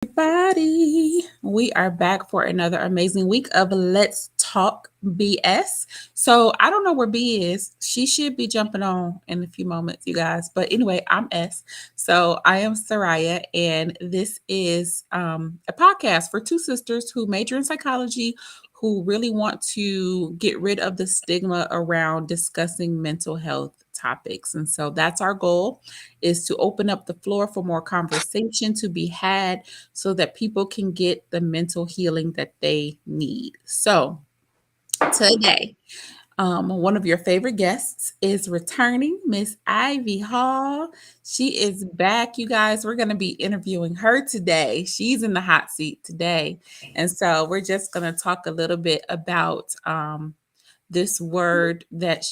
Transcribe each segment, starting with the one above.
everybody. We are back for another amazing week of Let's Talk BS. So, I don't know where B is. She should be jumping on in a few moments, you guys. But anyway, I'm S. So, I am Soraya, and this is a podcast for two sisters who major in psychology who really want to get rid of the stigma around discussing mental health topics. And so, that's our goal is to open up the floor for more conversation to be had so that people can get the mental healing that they need. So, today, one of your favorite guests is returning, Miss Ivy Hall. She is back, you guys. We're going to be interviewing her today. She's in the hot seat today. And so, we're just going to talk a little bit about this word that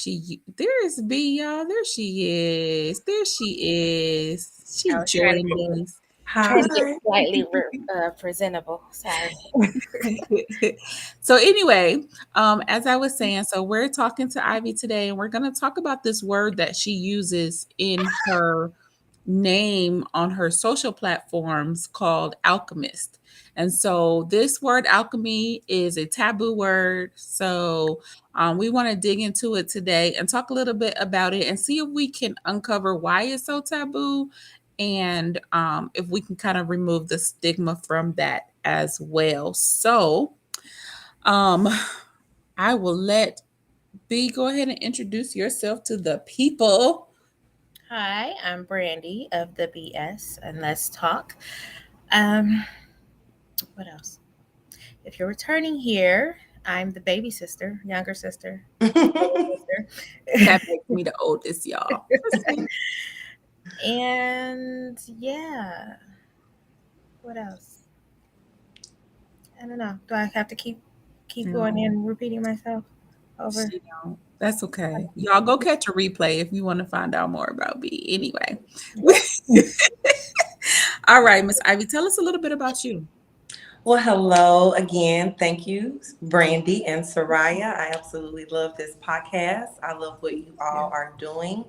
there's B, y'all. There she is. There she is. She I was trying to joined us. trying to get Hi. slightly presentable. Sorry. So anyway, as I was saying, so we're talking to Ivy today, and we're going to talk about this word that she uses in her name on her social platforms called alchemist. And so this word alchemy is a taboo word. So we want to dig into it today and talk a little bit about it and see if we can uncover why it's so taboo and if we can kind of remove the stigma from that as well. So um, I will let B go ahead and introduce yourself to the people. Hi, I'm Brandy of the BS and Let's Talk. Um, what else? If you're returning here, I'm the baby sister, younger sister, sister. That makes me the oldest, y'all. That's me. And yeah, what else? I don't know. Do I have to keep going No, and repeating myself over? she don't. That's okay. Y'all go catch a replay if you want to find out more about B. Anyway. All right, Miss Ivy, tell us a little bit about you. Well, hello again. Thank you, Brandy and Soraya. I absolutely love this podcast. I love what you all are doing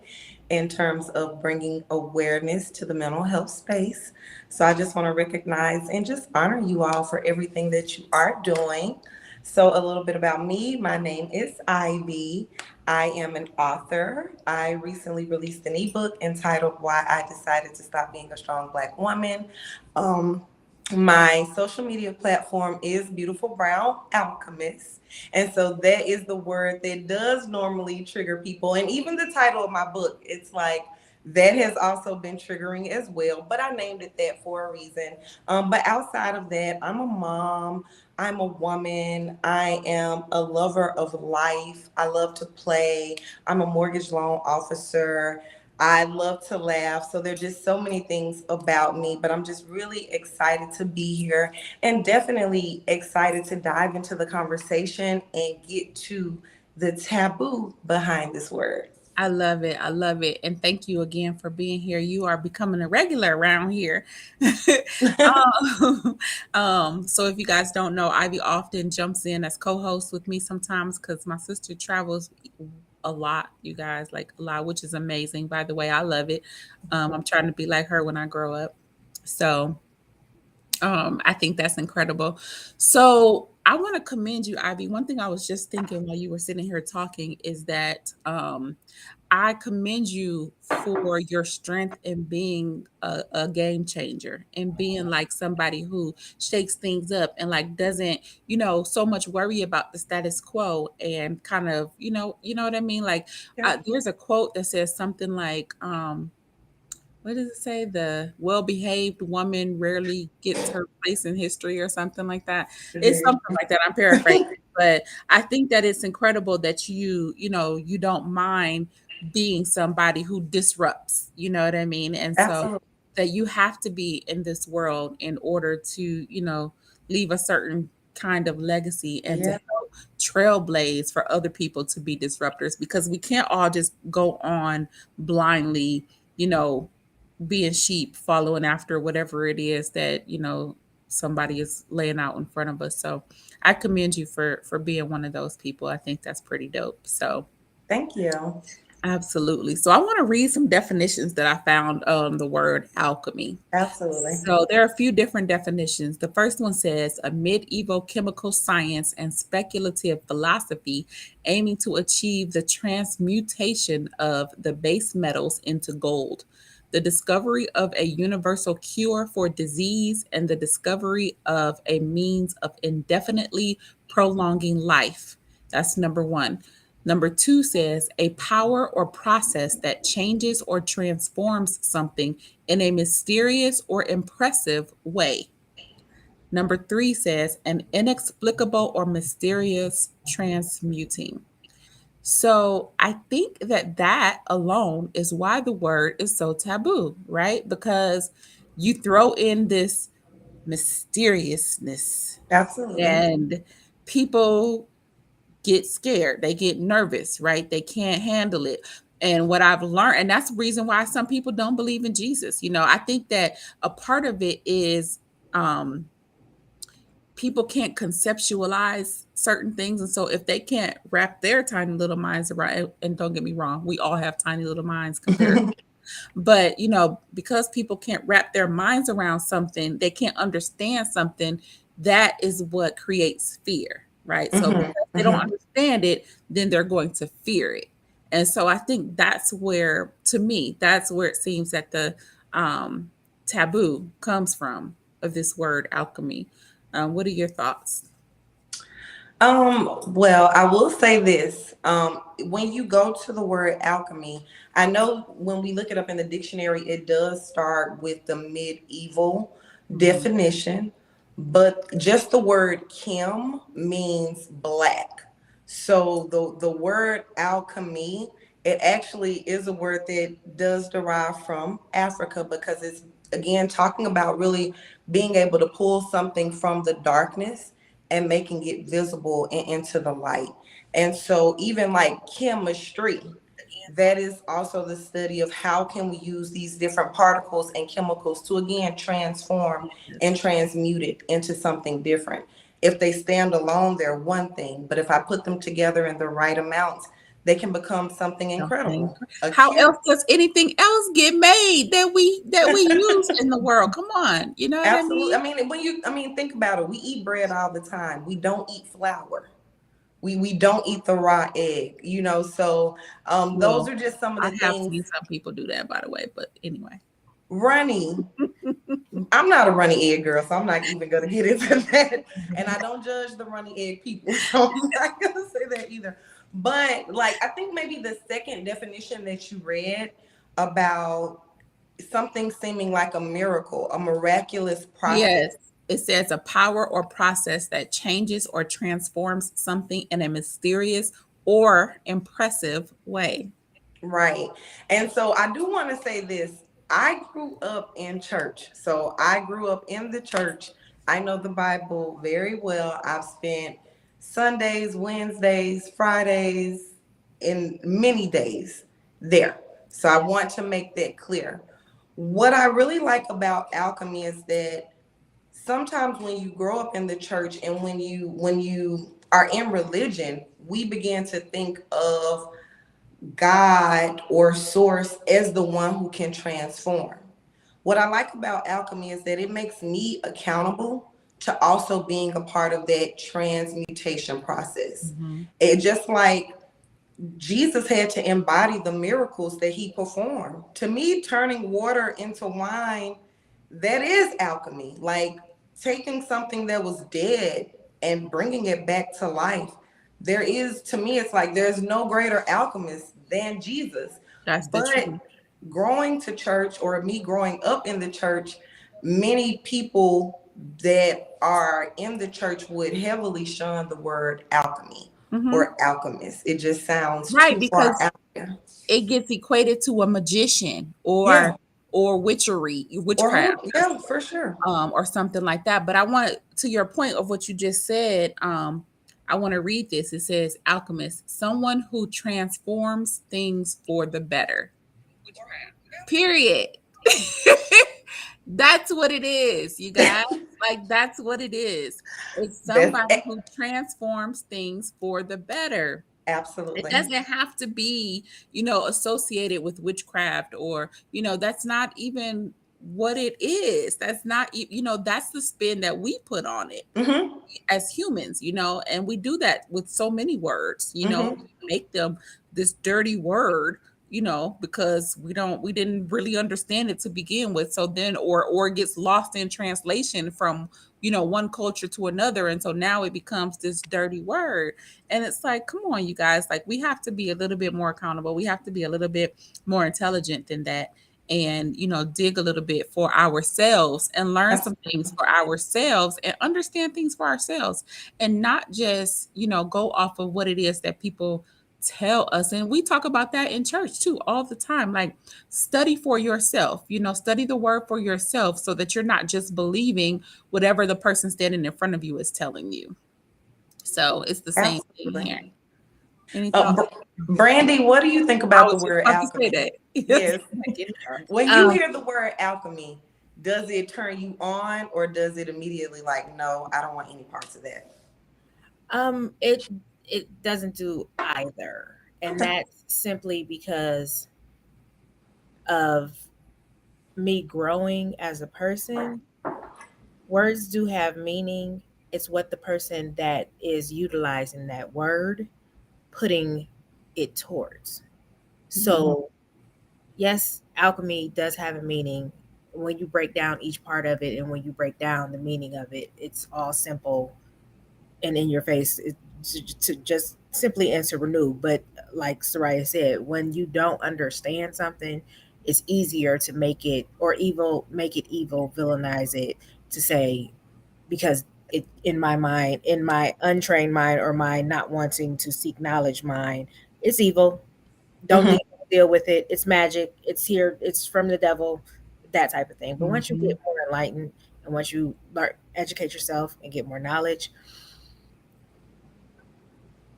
in terms of bringing awareness to the mental health space. So I just want to recognize and just honor you all for everything that you are doing. So, a little bit about me. My name is Ivy. I am an author. I recently released an ebook entitled Why I Decided to Stop Being a Strong Black Woman. Um, my social media platform is Beautiful Brown Alchemist. And so that is the word that does normally trigger people. And even the title of my book, it's like that has also been triggering as well. But I named it that for a reason. But outside of that, I'm a mom. I'm a woman. I am a lover of life. I love to play. I'm a mortgage loan officer. I love to laugh. So there's just so many things about me, but I'm just really excited to be here and definitely excited to dive into the conversation and get to the taboo behind this word. I love it. I love it. And thank you again for being here. You are becoming a regular around here. So if you guys don't know, Ivy often jumps in as co-host with me sometimes because my sister travels a lot, you guys, like a lot, which is amazing. By the way, I love it. I'm trying to be like her when I grow up. So I think that's incredible. So I want to commend you, Ivy. One thing I was just thinking while you were sitting here talking is that I commend you for your strength in being a game changer and being like somebody who shakes things up and like doesn't, so much worry about the status quo and kind of, you know what I mean? Like Yeah. there's a quote that says something like, what does it say? The well-behaved woman rarely gets her place in history or something like that. It's Very something like that. I'm paraphrasing, but I think that it's incredible that you don't mind being somebody who disrupts, you know what I mean? And so absolutely. that you have to be in this world in order to, leave a certain kind of legacy and to Yeah, help trailblaze for other people to be disruptors because we can't all just go on blindly, you know, being sheep following after whatever it is that somebody is laying out in front of us. So I commend you for being one of those people. I think that's pretty dope. So thank you. Absolutely. So I want to read some definitions that I found on the word alchemy. Absolutely. So there are a few different definitions. The first one says a medieval chemical science and speculative philosophy aiming to achieve the transmutation of the base metals into gold, the discovery of a universal cure for disease, and the discovery of a means of indefinitely prolonging life. That's number one. Number two says a power or process that changes or transforms something in a mysterious or impressive way. Number three says an inexplicable or mysterious transmuting. So I think that that alone is why the word is so taboo, right? Because you throw in this mysteriousness Absolutely. and people get scared, they get nervous, right? They can't handle it. And what I've learned, and that's the reason why some people don't believe in Jesus. I think that a part of it is um people can't conceptualize certain things. And so if they can't wrap their tiny little minds around, and don't get me wrong, we all have tiny little minds compared, but because people can't wrap their minds around something, they can't understand something, that is what creates fear, right? So Hmm. because they don't Hmm. understand it, then they're going to fear it. And so I think that's where, to me, that's where it seems that the um taboo comes from, of this word alchemy. What are your thoughts? Well, I will say this. When you go to the word alchemy, I know when we look it up in the dictionary, it does start with the medieval Mhm. definition, but just the word chem means black. So the word alchemy, it actually is a word that does derive from Africa because it's again talking about really being able to pull something from the darkness and making it visible and into the light. And so even like chemistry, that is also the study of how can we use these different particles and chemicals to again transform and transmute it into something different. If they stand alone, they're one thing, but if I put them together in the right amounts, they can become something Something. incredible, a How else cure. does anything else get made that we use in the world? Come on, you know what I Absolutely. mean? I mean, think about it. We eat bread all the time. We don't eat flour. We don't eat the raw egg. So those Well, are just some of I the have things. seen some people do that, by the way, but anyway. Runny, I'm not a runny egg girl, so I'm not even gonna get into that. And I don't judge the runny egg people, so I'm not gonna say that either. But like I think maybe the second definition that you read about something seeming like a miracle, a miraculous process. Yes, it says a power or process that changes or transforms something in a mysterious or impressive way. Right. And so I do want to say this. I grew up in church. So I grew up in the church. I know the Bible very well. I've spent Sundays, Wednesdays, Fridays, and many days there. So I want to make that clear. What I really like about alchemy is that sometimes when you grow up in the church and when you are in religion, we begin to think of God or source as the one who can transform. What I like about alchemy is that it makes me accountable to also being a part of that transmutation process. Mhm. It just like Jesus had to embody the miracles that he performed. To me, turning water into wine, that is alchemy. Like taking something that was dead and bringing it back to life. There is, to me, it's like there's no greater alchemist than Jesus. That's the But truth. growing to church or me growing up in the church, many people that are in the church would heavily shun the word alchemy Mhm. or alchemist. It just sounds Right, too far because out there. it gets equated to a magician Yeah. or witchery, Or witchcraft, who? Yeah, for sure. or something like that. But I want, to your point of what you just said, I want to read this. It says, alchemist, someone who transforms things for the better. Period. That's what it is, you guys. Like, that's what it is. It's That's somebody who transforms things for the better. It Absolutely. doesn't have to be, associated with witchcraft, or, that's not even what it is. That's not, that's the spin that we put on it Mm-hmm. as humans, and we do that with so many words, Mm-hmm. make them this dirty word, because we didn't really understand it to begin with. So then, or it gets lost in translation from, one culture to another. And so now it becomes this dirty word. And it's like, come on, you guys, like we have to be a little bit more accountable. We have to be a little bit more intelligent than that, and dig a little bit for ourselves and learn some things for ourselves and understand things for ourselves, and not just go off of what it is that people tell us. And we talk about that in church too all the time, like study for yourself, study the word for yourself, so that you're not just believing whatever the person standing in front of you is telling you. So it's the same thing Absolutely. here. Any Uh, thoughts? Br- Brandy, what do you think I about the was just word about to say alchemy? that. Yes. Yes. Get it started. When you hear the word alchemy, does it turn you on, or does it immediately like, no, I don't want any parts of that? It doesn't do either, and Okay. that's simply because of me growing as a person. Words do have meaning. It's what the person that is utilizing that word putting it towards. Mhm. So, yes, alchemy does have a meaning. When you break down each part of it and when you break down the meaning of it, it's all simple and in your face to just simply answer renew. But like Soraya said, when you don't understand something, it's easier to make it or evil, make it evil, villainize it to say because it in my mind, in my untrained mind or my not wanting to seek knowledge mind, it's evil. Don't Mm-hmm. deal with it. It's magic. It's here. It's from the devil. That type of thing. But once you Mhm. get more enlightened and once you learn, educate yourself and get more knowledge,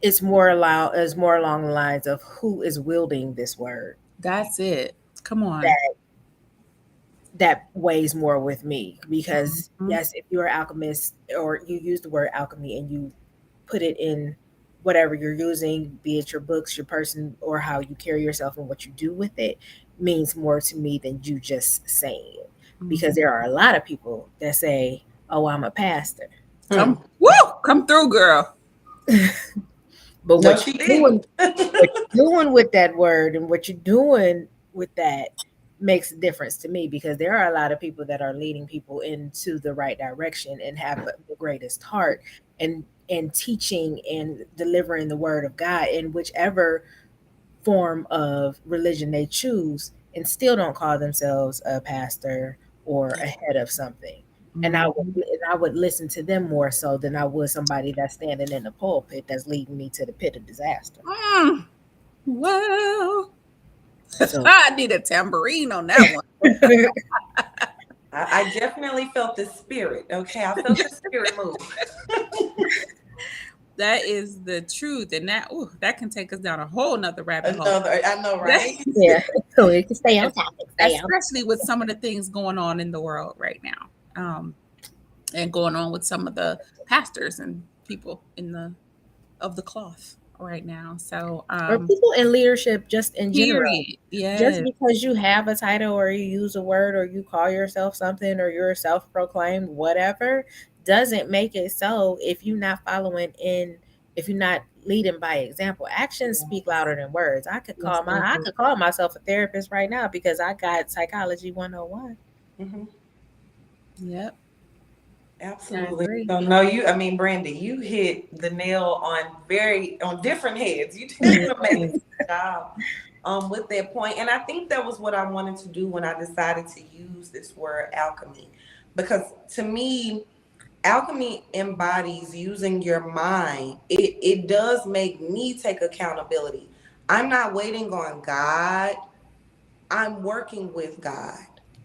it's more along the lines of who is wielding this word That's it. Come on. that that weighs more with me because Mhm. yes, if you're an alchemist or you use the word alchemy and you put it in whatever you're using, be it your books, your person, or how you carry yourself and what you do with it, means more to me than you just saying it. Because Mhm. there are a lot of people that say, "Oh, I'm a pastor," Hmm. Come through, girl. but No, she didn't. what you're doing with that word and what you're doing with that makes a difference to me because there are a lot of people that are leading people into the right direction and have the greatest heart and teaching and delivering the word of God in whichever form of religion they choose and still don't call themselves a pastor or a head of something. Mhm. And I would listen to them more so than I would somebody that's standing in the pulpit that's leading me to the pit of disaster. Mm. Well, So I need a tambourine on that one. I definitely felt the spirit. Okay, I felt the spirit move. That is the truth, and that can take us down a whole nother rabbit hole. Another, I know, That, right? yeah, so we can stay on topic. Stay on. especially with some of the things going on in the world right now, and going on with some of the pastors and people in the of the cloth right now. So, Or people in leadership just in general. period. Just Yes. because you have a title or you use a word or you call yourself something or you're self-proclaimed whatever doesn't make it so if you're not following in if you're not leading by example. Actions speak louder than words. Yes, they I do. could call myself a therapist right now because I got psychology 101. Hmm. Yep. I Absolutely. agree. So no, I mean, Brandy, you hit the nail on different heads. You did an Mhm. amazing job with that point. And I think that was what I wanted to do when I decided to use this word alchemy. Because to me, alchemy embodies using your mind. It does make me take accountability. I'm not waiting on God. I'm working with God.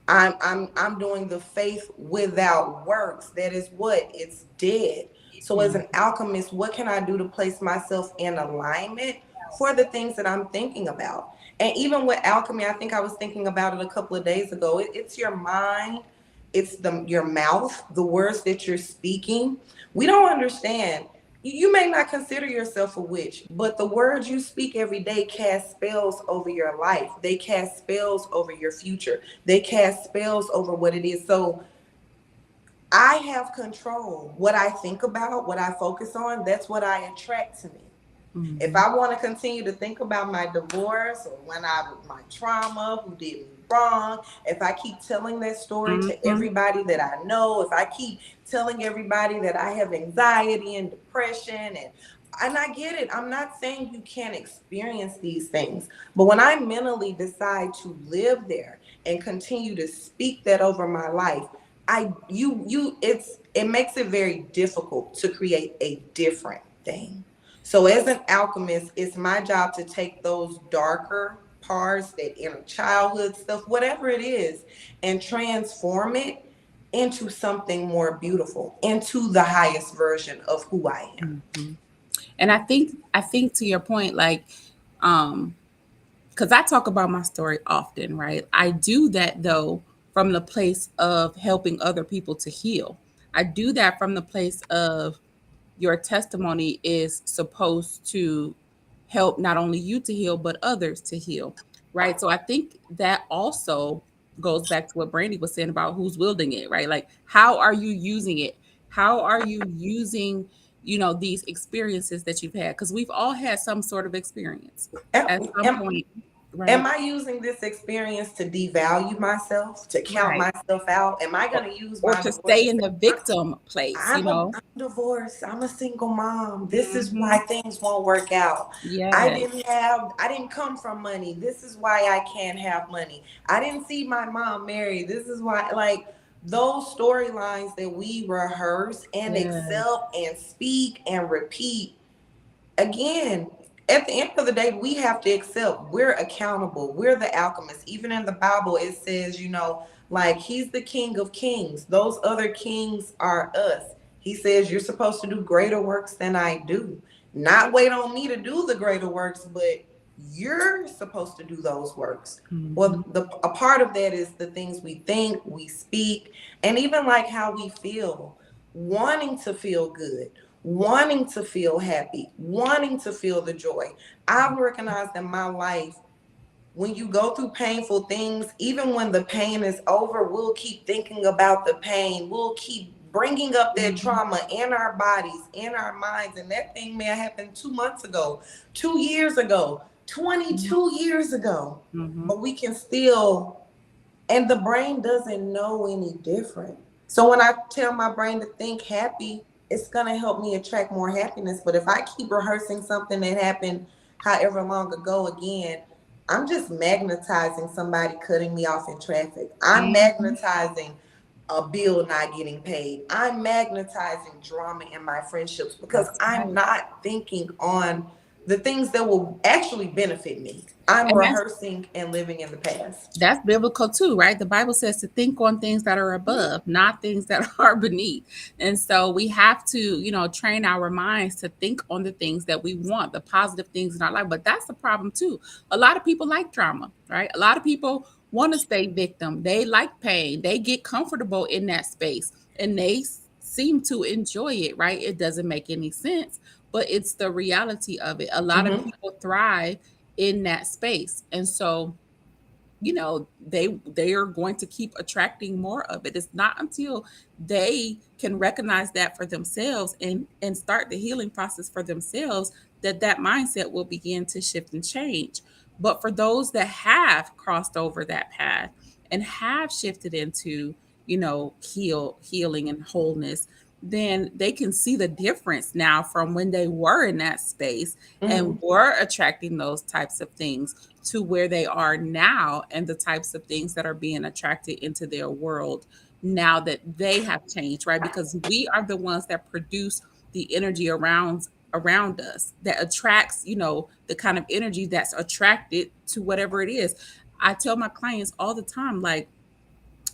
I'm doing the faith without works. That is what? It's dead. So as Mm. an alchemist, what can I do to place myself in alignment for the things that I'm thinking about? And even with alchemy, I think I was thinking about it a couple of days ago. It's your mind, it's your mouth, the words that you're speaking. We don't understand. you may not consider yourself a witch, but the words you speak every day cast spells over your life. They cast spells over your future. They cast spells over what it is. So I have control. What I think about, what I focus on, that's what I attract to me. If Mm-hmm. I want to continue to think about my divorce or my trauma, who did me wrong, if I keep telling that story to Mm-hmm. everybody that I know, if I keep telling everybody that I have anxiety and depression and I get it. I'm not saying you can't experience these things, but when I mentally decide to live there and continue to speak that over my life, it makes it very difficult to create a different thing. So as an alchemist, it's my job to take those darker parts, that inner childhood stuff, whatever it is, and transform it into something more beautiful, into the highest version of who I am. Mm-hmm. And I think to your point, like, um, because I talk about my story often, right? I do that though from the place of helping other people to heal. I do that from the place of your testimony is supposed to help not only you to heal, but others to heal, right? So I think that also goes back to what Brandy was saying about who's wielding it, right? Like, how are you using it? How are you using, these experiences that you've had? Because we've all had some sort of experience at some Am, point, am right? I using this experience to devalue myself, to count Right. myself out? Am I Or, going to use or my to divorce stay to in say, the victim place, I'm divorced. I'm a single mom. This is Hmm. why things won't work out. Yes. I didn't come from money. This is why I can't have money. I didn't see my mom married. This is why, like, those storylines that we rehearse and Yes. accept and speak and repeat again, at the end of the day, we have to accept we're accountable. We're the alchemists. Even in the Bible, it says, like he's the king of kings. Those other kings are us. He says you're supposed to do greater works than I do. Not wait on me to do the greater works, but you're supposed to do those works. Hmm. Well, a part of that is the things we think, we speak, and even like how we feel, wanting to feel good, wanting to feel happy, wanting to feel the joy. I've recognized in my life when you go through painful things, even when the pain is over, we'll keep thinking about the pain. We'll keep bringing up that Hmm. trauma in our bodies, in our minds. And that thing may have happened 2 months ago, 2 years ago, 22 years ago. Hmm. But we can still, and the brain doesn't know any different. So when I tell my brain to think happy, it's going to help me attract more happiness. But if I keep rehearsing something that happened however long ago again, I'm just magnetizing somebody cutting me off in traffic. I'm Hmm. magnetizing a bill not getting paid. I'm magnetizing drama in my friendships because That's I'm right. not thinking on the things that will actually benefit me. I'm And that's rehearsing and living in the past. that's biblical too, right? The Bible says to think on things that are above, not things that are beneath. And so we have to, train our minds to think on the things that we want, the positive things in our life. But that's the problem too. A lot of people like drama, right? A lot of people want to stay victim. They like pain. They get comfortable in that space and they seem to enjoy it, right? It doesn't make any sense, but it's the reality of it. A lot of Mm-hmm. people thrive in that space. And so they are going to keep attracting more of it. It's not until they can recognize that for themselves and start the healing process for themselves that that mindset will begin to shift and change. But for those that have crossed over that path and have shifted into healing and wholeness, then they can see the difference now from when they were in that space and Mm-hmm. were attracting those types of things to where they are now and the types of things that are being attracted into their world now that they have changed, right? Because we are the ones that produce the energy around us that attracts, the kind of energy that's attracted to whatever it is. I tell my clients all the time, like,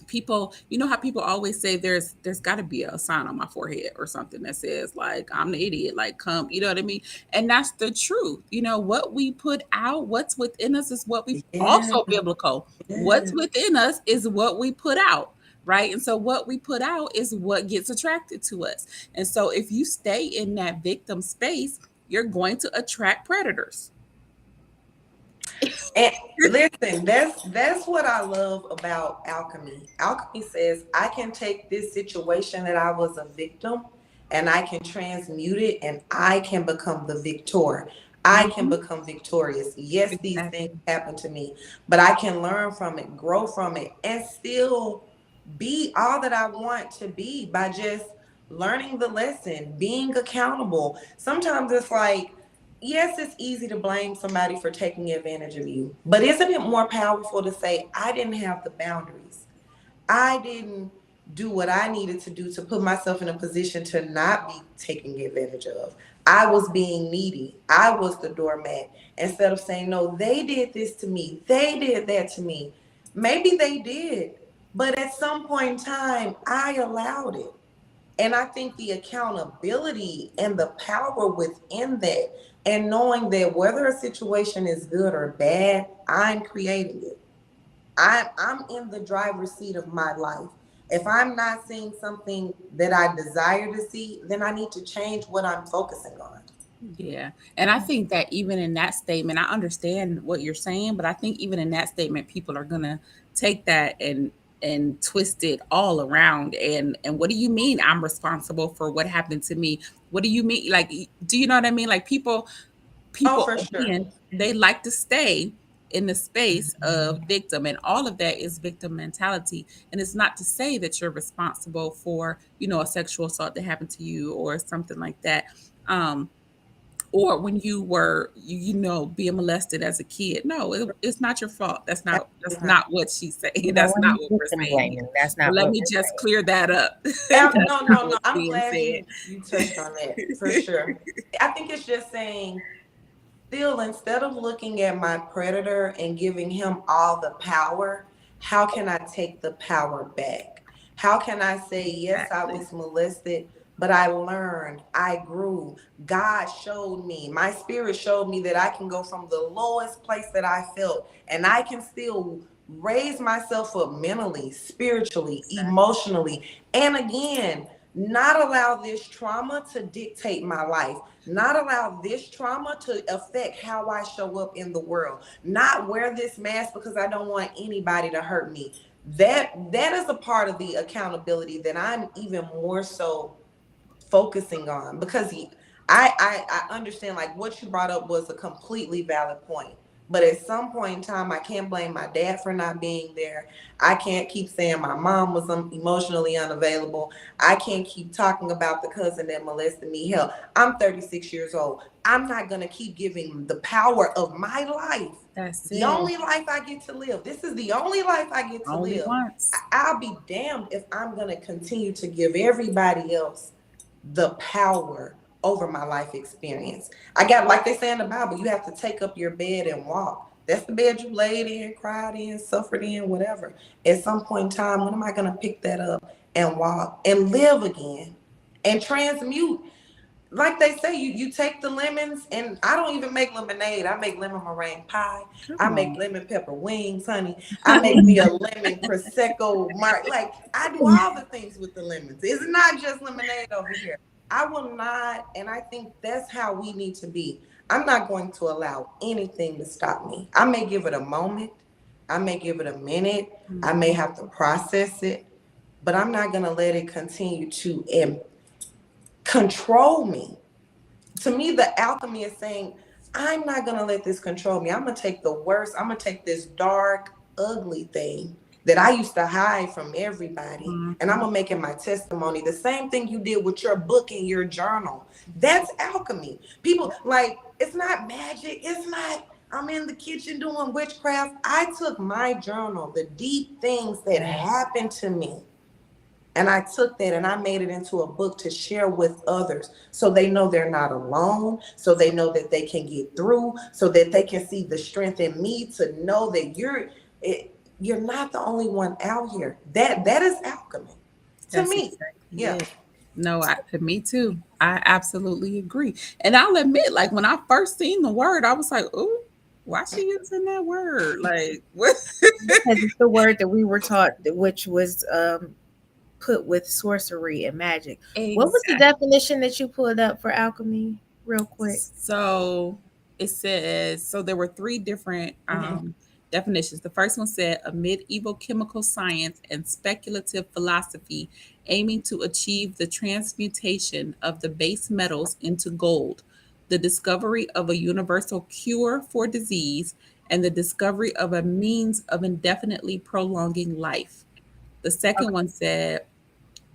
people, how people always say there's got to be a sign on my forehead or something that says, like, I'm the idiot, like, come, you know what I mean? And that's the truth. What we put out, what's within us is what we Yeah. also biblical. What's Yeah. within us is what we put out. right? And so what we put out is what gets attracted to us. And so if you stay in that victim space, you're going to attract predators. And listen, that's what I love about alchemy. Alchemy says I can take this situation that I was a victim and I can transmute it and I can become the victor. I can Mhm. become victorious. Yes, these things Exactly. happen to me, but I can learn from it, grow from it, and still be all that I want to be by just learning the lesson, being accountable. Sometimes it's like, yes, it's easy to blame somebody for taking advantage of you, but isn't it more powerful to say, I didn't have the boundaries? I didn't do what I needed to do to put myself in a position to not be taken advantage of. I was being needy. I was the doormat. Instead of saying, no, they did this to me, they did that to me. Maybe they did, but at some point in time, I allowed it. And I think the accountability and the power within that, and knowing that whether a situation is good or bad, I'm creating it. I'm in the driver's seat of my life. If I'm not seeing something that I desire to see, then I need to change what I'm focusing on. Yeah. And I think that even in that statement, I understand what you're saying, but I think even in that statement, people are gonna take that and twist it all around. And what do you mean I'm responsible for what happened to me? What do you mean? Like, do you know what I mean? Like Oh, people for sure. again, they like to stay in the space of victim, and all of that is victim mentality. And it's not to say that you're responsible for, a sexual assault that happened to you or something like that. Um, or when you were being molested as a kid. No, it's not your fault. That's Absolutely not. not what she's saying. No That's one not is what we're victim saying here. blaming. That's So not let what me we're just saying. clear that up. That's No, not no, no. what's I'm being glad said. you touched on that for sure. I think it's just saying, still, instead of looking at my predator and giving him all the power, how can I take the power back? How can I say, yes, I Exactly. was molested, but I learned, I grew. God showed me, my spirit showed me that I can go from the lowest place that I felt and I can still raise myself up mentally, spiritually, Exactly. emotionally. And again, not allow this trauma to dictate my life, not allow this trauma to affect how I show up in the world, not wear this mask because I don't want anybody to hurt me. That is a part of the accountability that I'm even more so focusing on, because I understand, like, what you brought up was a completely valid point. But at some point in time, I can't blame my dad for not being there. I can't keep saying my mom was emotionally unavailable. I can't keep talking about the cousin that molested me. Hell, I'm 36 years old. I'm not going to keep giving the power of my life, That's the it. only life I get to live. This is the only life I get to Only live. once. I'll be damned if I'm going to continue to give everybody else the power over my life experience. I got, like they say in the Bible, you have to take up your bed and walk. That's the bed you laid in, cried in, suffered in, whatever. At some point in time, when am I going to pick that up and walk and live again and transmute? Like they say, you take the lemons, and I don't even make lemonade. I make lemon meringue pie. I Come make on. lemon pepper wings, honey. I make me a lemon prosecco mark. Like, I do all the things with the lemons. It's not just lemonade over here. I will not, and I think that's how we need to be. I'm not going to allow anything to stop me. I may give it a moment. I may give it a minute. I may Mhm. have to process it, but I'm not going to let it continue to control me. To me, the alchemy is saying, I'm not going to let this control me. I'm going to take the worst. I'm going to take this dark, ugly thing that I used to hide from everybody, and I'm Mhm. going to make it my testimony. The same thing you did with your book and your journal. That's alchemy. People, like, it's not magic. It's not, I'm in the kitchen doing witchcraft. I took my journal, the deep things that Yes. happened to me, and I took that and I made it into a book to share with others, so they know they're not alone, so they know that they can get through, so that they can see the strength in me to know that you're not the only one out here. That is alchemy to That's me. exactly Yeah. it. No, to me too. I absolutely agree. And I'll admit, like when I first seen the word, I was like, "Ooh." Why she using that word? Like what? Because it's the word that we were taught, which was put with sorcery and magic. What was the Exactly. definition that you pulled up for alchemy, real quick? So it says, so there were three different Mhm. definitions. The first one said a medieval chemical science and speculative philosophy aiming to achieve the transmutation of the base metals into gold, the discovery of a universal cure for disease, and the discovery of a means of indefinitely prolonging life. The second one said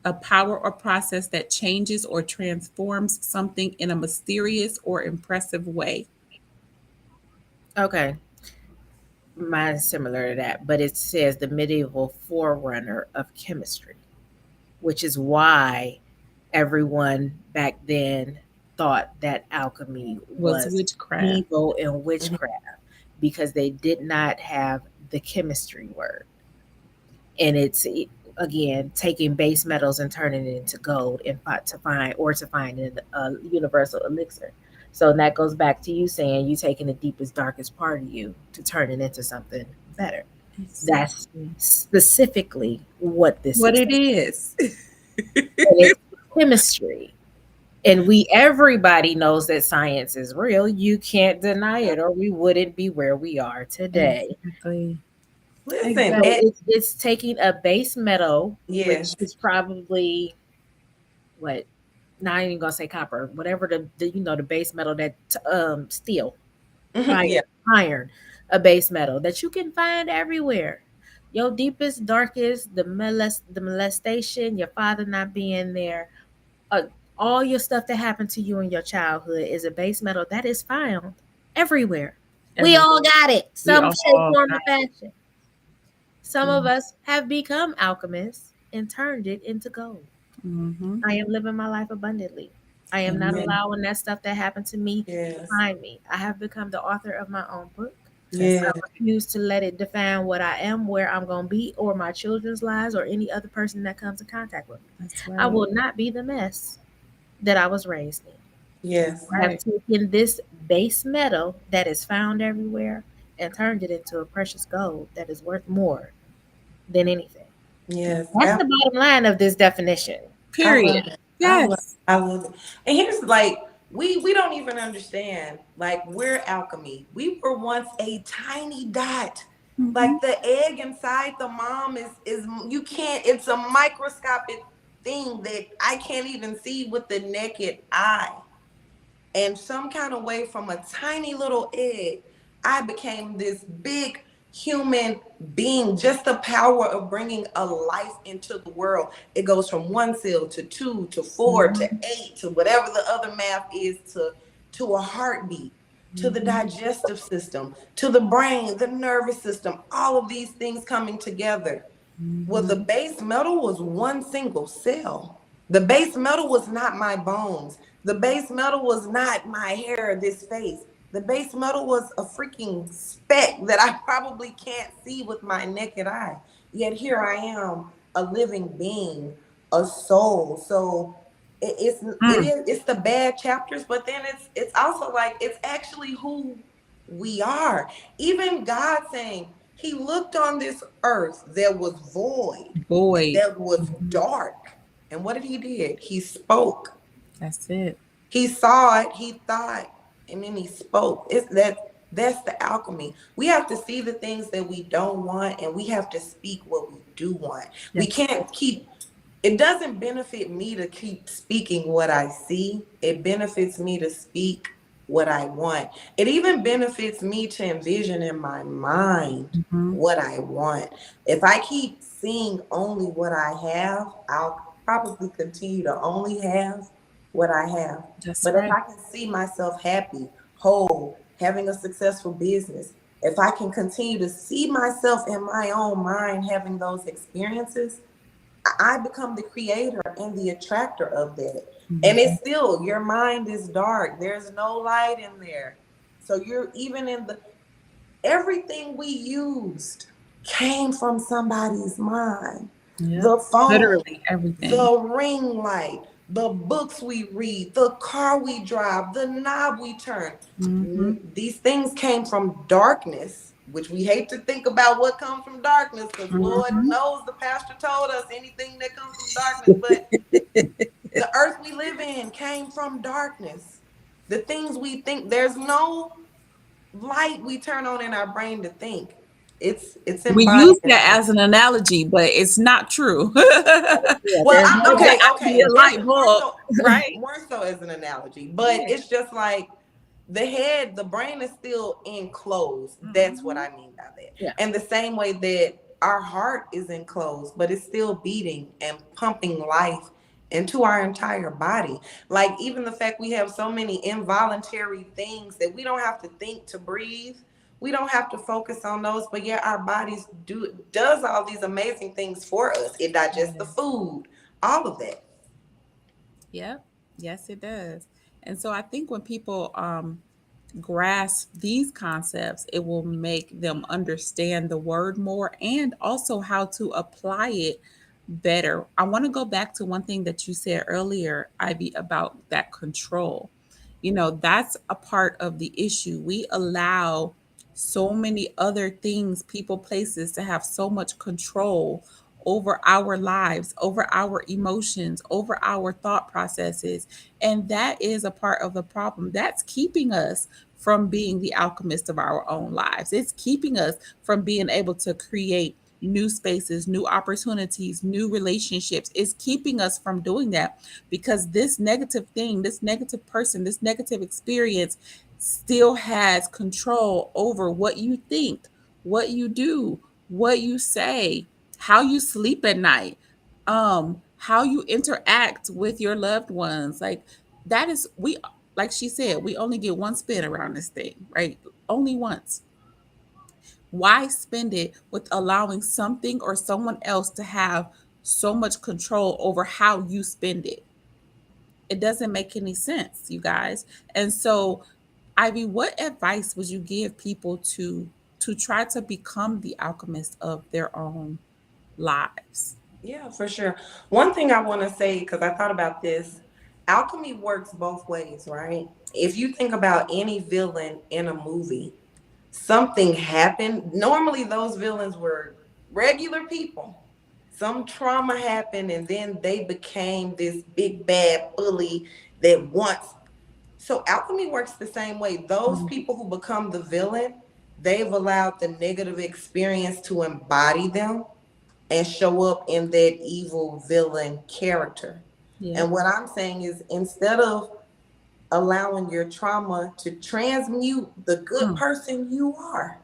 a power or process that changes or transforms something in a mysterious or impressive way. Okay, mine's similar to that, but it says the medieval forerunner of chemistry, which is why everyone back then thought that alchemy Was was witchcraft. evil and Mhm. witchcraft because they did not have the chemistry word. And it's again taking base metals and turning it into gold and to find a universal elixir. So that goes back to you saying you taking the deepest, darkest part of you to turn it into something better. That's Exactly. specifically what this What is. it is. And it's chemistry. And we everybody knows that science is real. You can't deny it, or we wouldn't be where we are today. Exactly. Listen, So Exactly. it's taking a base metal, which yes. is probably what, not even gonna say copper, whatever the the base metal that steel, Mhm. fire, Yeah. iron, a base metal that you can find everywhere. Your deepest, darkest, the molestation, your father not being there, uh, all your stuff that happened to you in your childhood is a base metal that is found everywhere. We Every all got it, we some all shape, form, or got fashion. Some of it. us have become alchemists and turned it into gold. Mm-hmm. I am living my life abundantly. I am not Amen. allowing that stuff that happened to me Yes. define me. I have become the author of my own book. That's I Yes. refuse to let it define what I am, where I'm going to be, or my children's lives, or any other person that comes in contact with me. that's I right. will not be the mess that I was raised in. That's Yes. I have right. taken this base metal that is found everywhere and turned it into a precious gold that is worth more than anything. Yes. That's the bottom line of this definition. I love Period. it. Yes. I love it. And here's like we don't even understand. Like we're alchemy. We were once a tiny dot. Mm-hmm. Like the egg inside the mom is you can't. It's a microscopic thing that I can't even see with the naked eye. And some kind of way from a tiny little egg, I became this big human being. Just the power of bringing a life into the world. It goes from one cell to two to four to Mm-hmm. eight to whatever the other math is to a heartbeat, to the Mm-hmm. digestive system, to the brain, the nervous system, all of these things coming together. Well, the Mm-hmm. base metal was one single cell. The base metal was not my bones. The base metal was not my hair, this face. The base metal was a freaking speck that I probably can't see with my naked eye. Yet here I am, a living being, a soul. So it's the bad chapters, but then it's also like it's actually who we are. Even God saying he looked on this earth, there was void and Void. there was Mhm. dark. And what did he did? He spoke. That's it. He saw it, he thought, and then he spoke. It's that's the alchemy. We have to see the things that we don't want and we have to speak what we do want. We That's can't keep it doesn't benefit me to keep speaking what I see. It benefits me to speak what I want. It even benefits me to envision in my mind mm-hmm. what I want. If I keep seeing only what I have, I'll probably continue to only have what I have. That's But if right. I can see myself happy, whole, having a successful business, if I can continue to see myself in my own mind having those experiences, I become the creator and the attractor of that. And Mm-hmm. it's still, your mind is dark. There's no light in there. So you're even in the, everything we used came from somebody's mind. Yep. The phone, Literally everything. the ring light, the books we read, the car we drive, the knob we turn. Mm-hmm. These things came from darkness, which we hate to think about what comes from darkness because Lord Mm-hmm. knows the pastor told us anything that comes from darkness. But the earth we live in came from darkness. The things we think, there's no light we turn on in our brain to think. It's We embodied use in that darkness. as an analogy, but it's not true. Yeah, Well, there's no There okay, direct. has to be okay. a As light more bulb, so, right? more so as an analogy, but Yeah. it's just like the head, the brain is still enclosed. That's what Mm-hmm. I mean by that. Yeah. And the same way that our heart is enclosed, but it's still beating and pumping life into our entire body. Like even the fact we have so many involuntary things that we don't have to think to breathe. We don't have to focus on those, but yet our bodies does all these amazing things for us. It digests the Yeah. food, all of that. Yep. Yes, it does. And so I think when people grasp these concepts, it will make them understand the word more and also how to apply it better. I want to go back to one thing that you said earlier, Ivy, about that control. That's a part of the issue. We allow so many other things, people, places to have so much control over our lives, over our emotions, over our thought processes. And that is a part of the problem. That's keeping us from being the alchemist of our own lives. It's keeping us from being able to create new spaces, new opportunities, new relationships. It's keeping us from doing that because this negative thing, this negative person, this negative experience still has control over what you think, what you do, what you say, how you sleep at night, how you interact with your loved ones. Like that is we like she said, we only get one spin around this thing, right? Only once. Why spend it with allowing something or someone else to have so much control over how you spend it? It doesn't make any sense, you guys. And so, Ivy, what advice would you give people to try to become the alchemist of their own lives? Yeah, for sure. One thing I want to say, because I thought about this, alchemy works both ways, right? If you think about any villain in a movie, something happened. Normally, those villains were regular people. Some trauma happened, and then they became this big bad bully that wants. So, alchemy works the same way. Those Mm, people who become the villain, they've allowed the negative experience to embody them and show up in that evil villain character. yeah. And what I'm saying is instead of allowing your trauma to transmute the good Mm, person you are,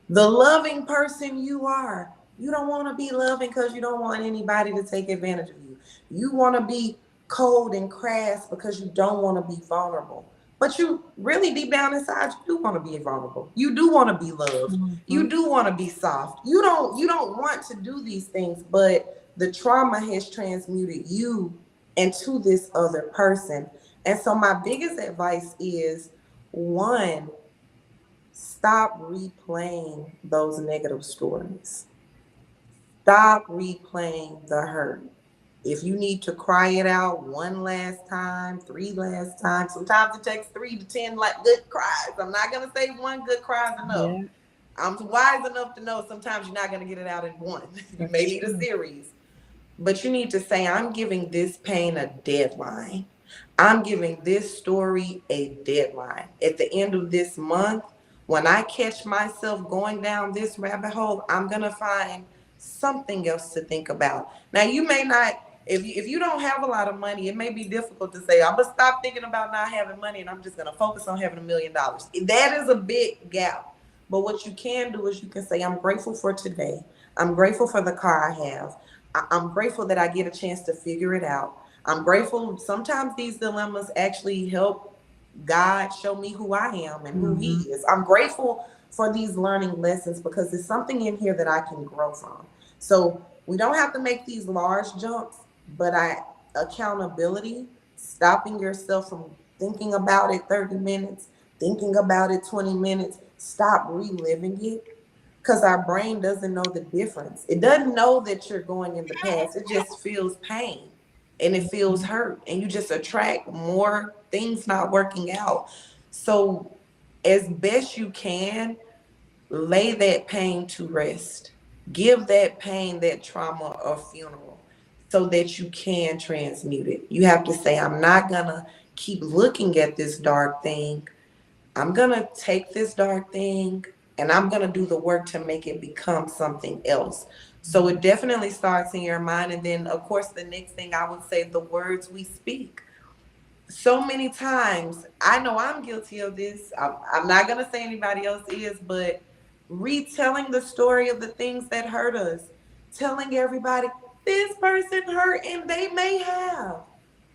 the loving person you are. You don't want to be loving because you don't want anybody to take advantage of you. You want to be cold and crass because you don't want to be vulnerable. But you really deep down inside, you do want to be vulnerable. You do want to be loved. You mhm. do want to be soft. You don't want to do these things, but the trauma has transmuted you into this other person. And so my biggest advice is one, stop replaying those negative stories. Stop replaying the hurt. If you need to cry it out one last time, three last times, sometimes it takes 3 to 10 like good cries. I'm not gonna say one good cry is enough. Yeah, I'm wise enough to know sometimes you're not gonna get it out in one. You may that's need a true. series. But you need to say, I'm giving this pain a deadline. I'm giving this story a deadline. At the end of this month, when I catch myself going down this rabbit hole, I'm going to find something else to think about. Now, you may not, if you don't have a lot of money, it may be difficult to say, I'm going to stop thinking about not having money and I'm just going to focus on having $1 million. That is a big gap. But what you can do is you can say, I'm grateful for today. I'm grateful for the car I have. I'm grateful that I get a chance to figure it out. I'm grateful. Sometimes these dilemmas actually help God show me who I am and who He Mhm. is. I'm grateful for these learning lessons because there's something in here that I can grow from. So we don't have to make these large jumps, but accountability, stopping yourself from thinking about it 30 minutes, thinking about it 20 minutes, stop reliving it because our brain doesn't know the difference. It doesn't know that you're going in the past. It just feels pain. and it feels hurt, and you just attract more things not working out. So as best you can, lay that pain to rest. Give that pain, that trauma, a funeral so that you can transmute it. You have to say, I'm not gonna keep looking at this dark thing. I'm gonna take this dark thing and I'm gonna do the work to make it become something else. So it definitely starts in your mind. And then, of course, the next thing I would say, the words we speak. So many times, I know I'm guilty of this. I'm not going to say anybody else is, but retelling the story of the things that hurt us, telling everybody, this person hurt and they may have,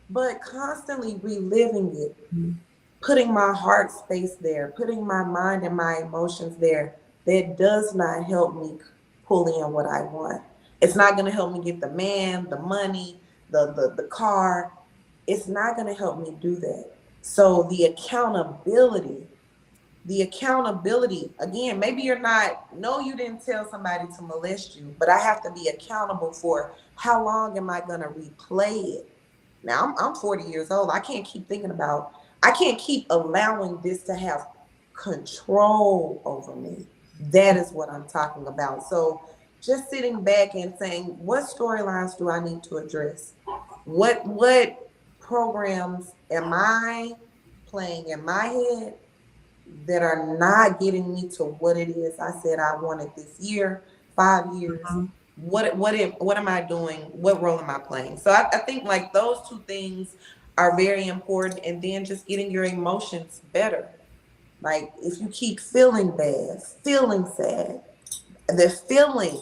but constantly reliving it, putting my heart space there, putting my mind and my emotions there, that does not help me pull in what I want. It's not going to help me get the man, the money, the car. It's not going to help me do that. So the accountability, again, maybe you're not, no, you didn't tell somebody to molest you, but I have to be accountable for how long am I going to replay it. Now I'm 40 years old. I can't keep allowing this to have control over me. That is what I'm talking about. So just sitting back and saying, what storylines do I need to address? What programs am I playing in my head that are not getting me to what it is I said I wanted this year, 5 years? What am I doing? What role am I playing? So I think like those two things are very important, and then just getting your emotions better. Like if you keep feeling bad, feeling sad, the feeling,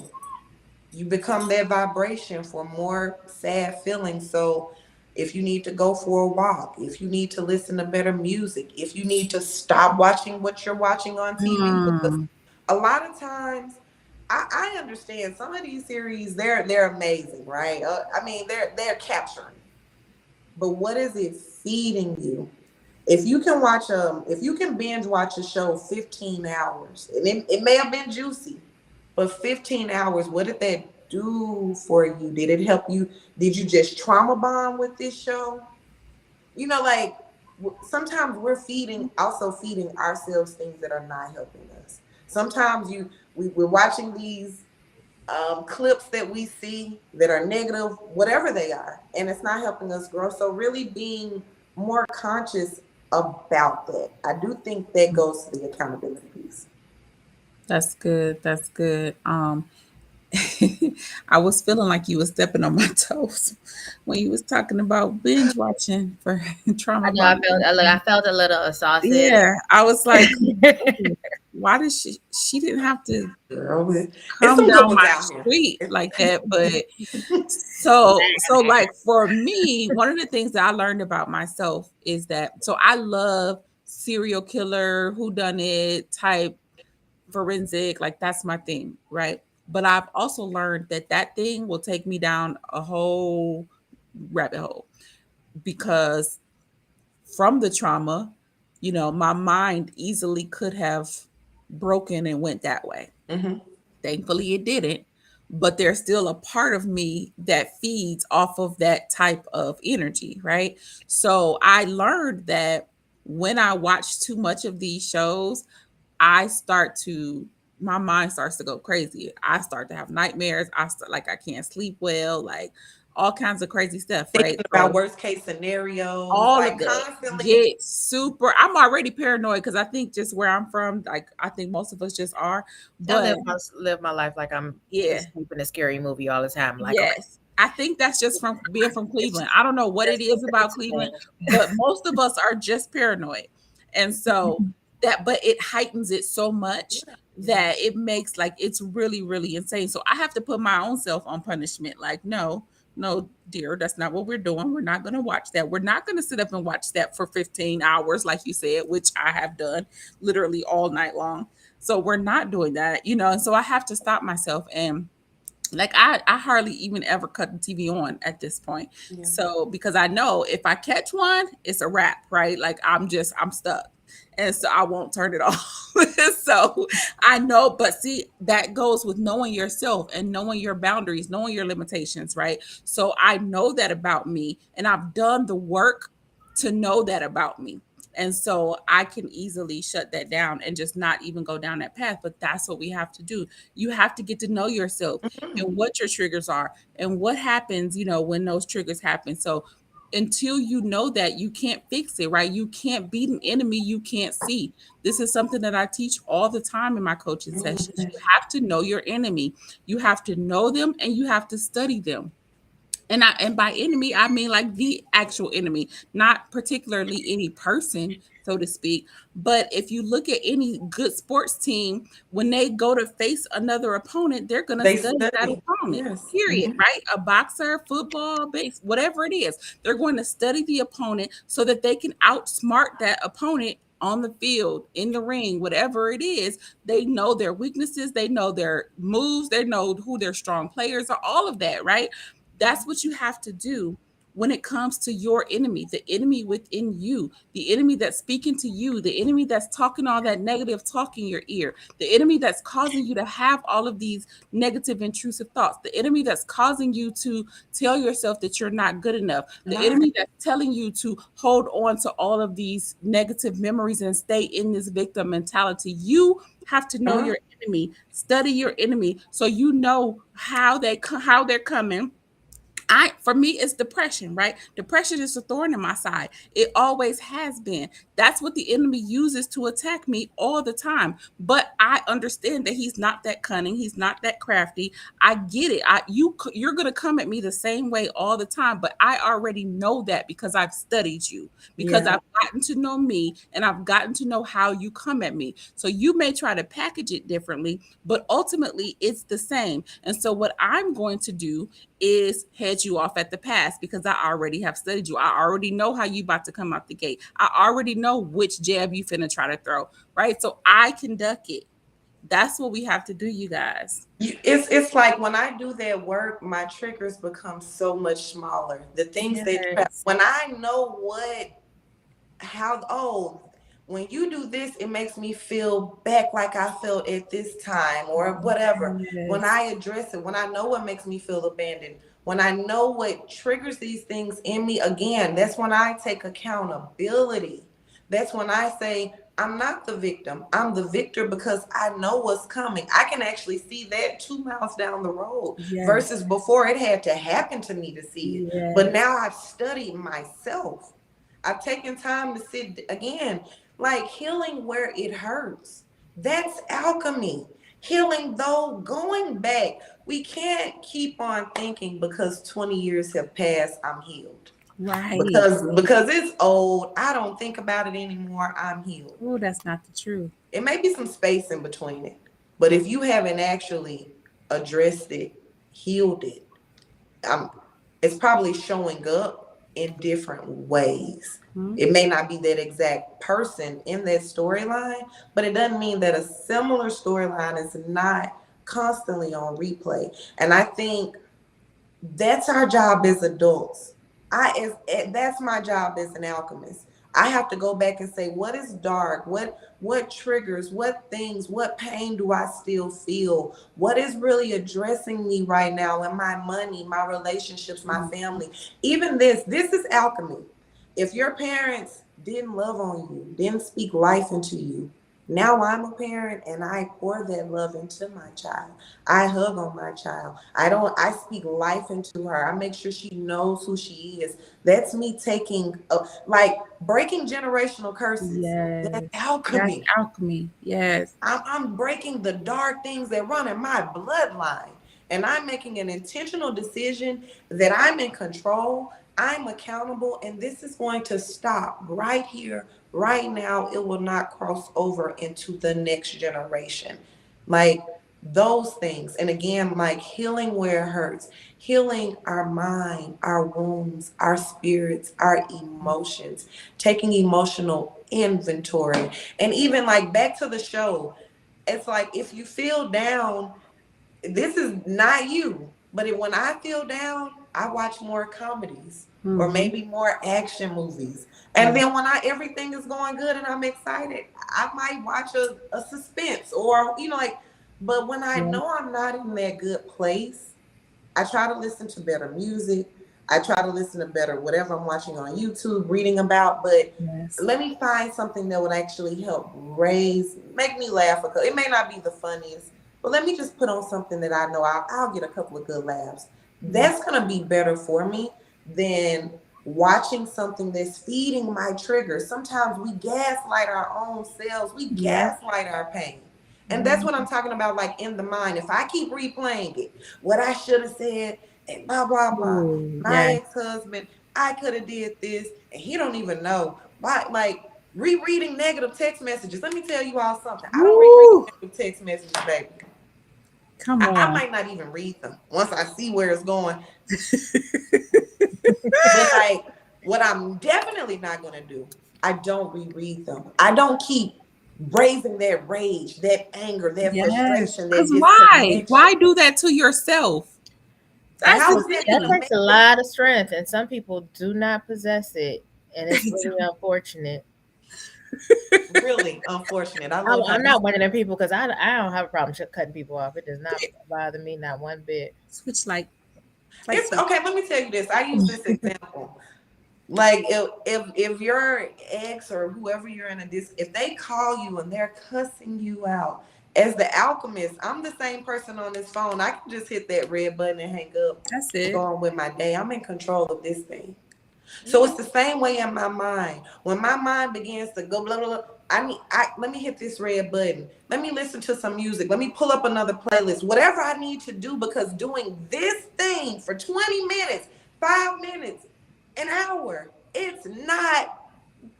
you become that vibration for more sad feelings. So if you need to go for a walk, if you need to listen to better music, if you need to stop watching what you're watching on TV, because Mm. a lot of times I understand some of these series, they're amazing, right? I mean, they're capturing, but what is it feeding you? If you can binge watch a show 15 hours, and it may have been juicy, but 15 hours, what did that do for you? Did it help you? Did you just trauma bond with this show? Like sometimes we're also feeding ourselves things that are not helping us. Sometimes we're watching these clips that we see that are negative, whatever they are, and it's not helping us grow. So really being more conscious about that. I do think that goes to the accountability piece. That's good. That's good. I was feeling like you were stepping on my toes when you was talking about binge watching for trauma I know bond. I felt a little exhausted. Yeah, I was like, "Ooh, why did she didn't have to Girl, it's come some good down ones my out here. street like that?" But so like for me, one of the things that I learned about myself is that so I love serial killer, who done it type forensic, like that's my thing, right? But I've also learned that that thing will take me down a whole rabbit hole because from the trauma, my mind easily could have broken and went that way. Hmm. Thankfully, it didn't. But there's still a part of me that feeds off of that type of energy, right? So I learned that when I watch too much of these shows, I start to my mind starts to go crazy. I start to have nightmares. I start like I can't sleep well, like all kinds of crazy stuff, right? Thinking about So worst case scenarios, all like of that constantly. get super. I'm already paranoid because I think just where I'm from, like I think most of us just are. I But live my life like I'm yeah, escaping a scary movie all the time. Like, okay, yes. I think that's just from being from it's Cleveland. I don't know what it just is about it's a Cleveland, thing. but most of us are just paranoid. And so but it heightens it so much that it makes like it's really, really insane. So I have to put my own self on punishment. Like, no, no, dear, that's not what we're doing. We're not going to watch that. We're not going to sit up and watch that for 15 hours, like you said, which I have done literally all night long. So we're not doing that. And so I have to stop myself and like I hardly even ever cut the TV on at this point. Yeah. So because I know if I catch one, it's a wrap, right? Like I'm stuck. and so I won't turn it off. So I know, but see, that goes with knowing yourself and knowing your boundaries, knowing your limitations, right? So I know that about me, and I've done the work to know that about me. And so I can easily shut that down and just not even go down that path. But that's what we have to do. You have to get to know yourself and what your triggers are and what happens, when those triggers happen. So until you know that, you can't fix it, right? You can't beat an enemy you can't see. This is something that I teach all the time in my coaching sessions. You have to know your enemy. You have to know them and you have to study them. And by enemy I mean like the actual enemy, not particularly any person, so to speak. But if you look at any good sports team, when they go to face another opponent, they're going to They study that study. opponent, Yes. period, right? A boxer, football, base, whatever it is, they're going to study the opponent so that they can outsmart that opponent on the field, in the ring, whatever it is. They know their weaknesses, they know their moves, they know who their strong players are, all of that, right? That's what you have to do when it comes to your enemy, the enemy within you, the enemy that's speaking to you, the enemy that's talking all that negative talk in your ear, the enemy that's causing you to have all of these negative, intrusive thoughts, the enemy that's causing you to tell yourself that you're not good enough, the Right. enemy that's telling you to hold on to all of these negative memories and stay in this victim mentality. You have to know Uh-huh. your enemy, study your enemy, so you know how they're coming. For me, it's depression, right? Depression is a thorn in my side. It always has been. That's what the enemy uses to attack me all the time. But I understand that he's not that cunning. He's not that crafty. I get it. You're gonna come at me the same way all the time. But I already know that because I've studied you, because Yeah. I've gotten to know me, and I've gotten to know how you come at me. So you may try to package it differently, but ultimately it's the same. And so what I'm going to do is head you off at the pass because I already have studied you. I already know how you about to come out the gate. I already know which jab you finna try to throw, right? So I can duck it. That's what we have to do, you guys. It's like when I do that work, my triggers become so much smaller. The things that Yes. when I know how, oh, when you do this, it makes me feel back like I felt at this time or whatever. When Yes. I address it, when I know what makes me feel abandoned, when I know what triggers these things in me, again, that's when I take accountability. That's when I say, I'm not the victim. I'm the victor because I know what's coming. I can actually see that 2 miles down the road Yes. versus before it had to happen to me to see it. But Yes. now I've studied myself. I've taken time to sit again, like healing where it hurts. That's alchemy. Healing, though, going back, we can't keep on thinking because 20 years have passed, I'm healed. Right. Because it's old, I don't think about it anymore, I'm healed. Oh, that's not the truth. It may be some space in between it, but if you haven't actually addressed it, healed it, um, it's probably showing up in different ways. Hmm? It may not be that exact person in that storyline, but it doesn't mean that a similar storyline is not constantly on replay. And I think that's our job as adults. That's my job as an alchemist. I have to go back and say what is dark, what triggers, what things, what pain do I still feel? What is really addressing me right now in my money, my relationships, my family? Even this is alchemy. If your parents didn't love on you, didn't speak life into you, now I'm a parent and I pour that love into my child. I hug on my child. I speak life into her. I make sure she knows who she is. That's me taking, like breaking generational curses. That's Yes. That's alchemy. alchemy. Yes. I'm breaking the dark things that run in my bloodline. And I'm making an intentional decision that I'm in control, I'm accountable, and this is going to stop right here, right now. It will not cross over into the next generation. Like those things. And again, like healing where it hurts, healing our mind, our wounds, our spirits, our emotions, taking emotional inventory. And even like back to the show, it's like if you feel down, this is not you. But when I feel down, I watch more comedies or Mm-hmm. maybe more action movies. And Yeah. then when everything is going good and I'm excited, I might watch a suspense or like. But when I Yeah. know I'm not in that good place, I try to listen to better music. I try to listen to better whatever I'm watching on YouTube, reading about. But Yes. let me find something that would actually help make me laugh. It may not be the funniest, but let me just put on something that I know I'll get a couple of good laughs. Yeah. That's going to be better for me than watching something that's feeding my triggers. Sometimes we gaslight our own selves, we Yeah. gaslight our pain. And that's Mhm. what I'm talking about, like in the mind. If I keep replaying it, what I should have said, and blah blah blah. Ooh, My yeah. ex-husband, I could have did this, and he don't even know. Why? Like rereading negative text messages. Let me tell you all something. I don't reread Woo! negative text messages, baby. Come I on. might not even read them once I see where it's going. But like, what I'm definitely not gonna do, I don't reread them. I don't keep raising that rage, that anger, that Yes. frustration, Because that why? disconnection. Why do that to yourself? And That's how the is that That gonna thing. takes make a me lot of strength, and some people do not possess it, and it's really unfortunate. really unfortunate? I love how I'm you not one of them people because I don't have a problem cutting people off. It does not bother me, not one bit. Switch like it's switch. okay, let me tell you this. I use this example. Like if your ex or whoever you're in a if they call you and they're cussing you out, as the alchemist, I'm the same person on this phone. I can just hit that red button and hang up That's and go it. on with my day. I'm in control of this thing. So it's Mhm. the same way in my mind. When my mind begins to go blah blah blah, let me hit this red button. Let me listen to some music. Let me pull up another playlist. Whatever I need to do, because doing this thing for 20 minutes, 5 minutes, an hour,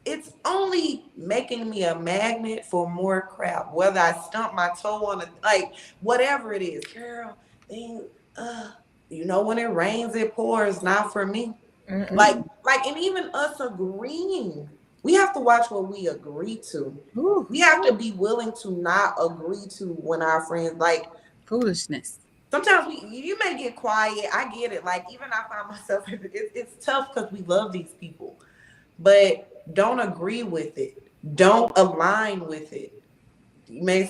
it's only making me a magnet for more crap. Whether I stump my toe on whatever it is, girl, then uh when it rains, it pours, not for me. Like, Mm-mm. and even us agreeing, we have to watch what we agree to. Ooh, We have to be willing to not agree to when our friends foolishness. sometimes you may get quiet. I get it. Like even I find myself it's tough because we love these people, but don't agree with it. Don't align with it.